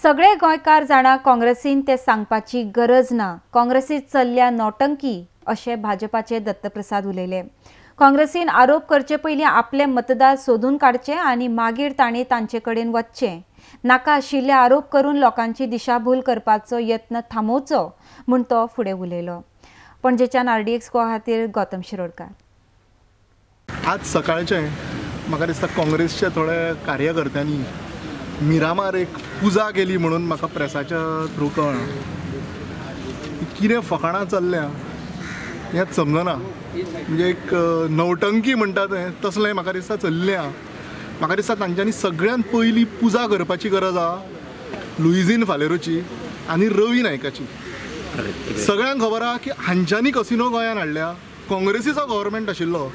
सगळे गोंयकार जाणा काँग्रेसीन ते सांगपाची गरज ना। काँग्रेसीत चल्ल्या नौटंकी अशे भाजपाचे दत्तप्रसाद उलयले। काँग्रेसीन आरोप करचे पयलीं आपले मतदार सोदून काडचे आनी मागीर तांणी तांचे कडेन वचचें। नाका आशिल्ले आरोप करून लोकांची दिशाभूल करपाचो यत्न थांबोवचो म्हूण तो फुडें उलयलो। पणजेच्यान RDX गोवा खातीर गौतम शिरोडकार। आज सकाळचे म्हाका दिसता काँग्रेसच्या थोड्या कार्यकर्त्यांनी मिरामार एक पुजा केली म्हणून म्हाका प्रेसाच्या थ्रू कळ्ळां। कितें फकाणां चल्ल्या हेंच समजना। म्हणजे एक नौटंकी म्हणटा तें तसलें म्हाका दिसता चल्ल्या। म्हाका दिसता तांच्यांनी सगळ्यांत पयलीं पुजा करपाची गरज आहा लुईझीन फालेरोची आनी रवी नायकाची। सगळ्यांक खबर आहा की हांच्यांनी कसिनो गोंयांत हाडल्या, काँग्रेसीचो गव्हर्मेंट आशिल्लो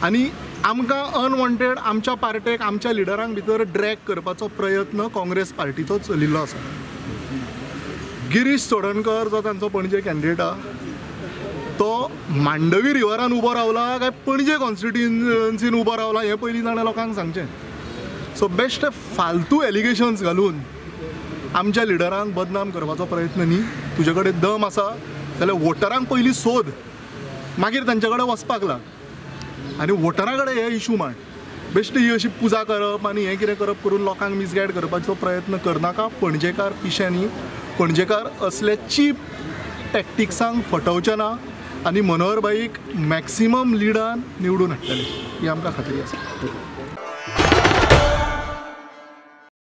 आनी आमकां अनवॉन्टेड आमच्या पार्टेक आमच्या लिडरांक भितर ड्रॅग करपाचो प्रयत्न काँग्रेस पार्टीचो चलिल्लो आसा। गिरीश चोडणकर जो तांचो पणजे कॅन्डिडेट आहा तो मांडवी रिव्हरान उबो रावला काय पणजे कॉन्स्टिट्युएन्सीन उबो रावला हें पयलीं ताणें लोकांक सांगचें। सो बेश्टे फालतू एलिगेशन्स घालून आमच्या लिडरांक बदनाम करपाचो प्रयत्न न्ही। तुजे कडेन दम आसा जाल्यार वोटरांक पयलीं सोद, मागीर तांचे कडेन वचपाक लाग आनी वोटरां कडेन हे इशू मांड। बेश्टी ही अशी पुजा करप आनी हें कितें करप करून लोकांक मिसगायड करपाचो प्रयत्न करनाका। पणजेकार पिश्यांनी, पणजेकार असले चीप टॅक्टिक्सांक फटोवचे ना आनी मनोहर भाईक मॅक्सिमम लिडान निवडून हाडटले ही आमकां खात्री आसा।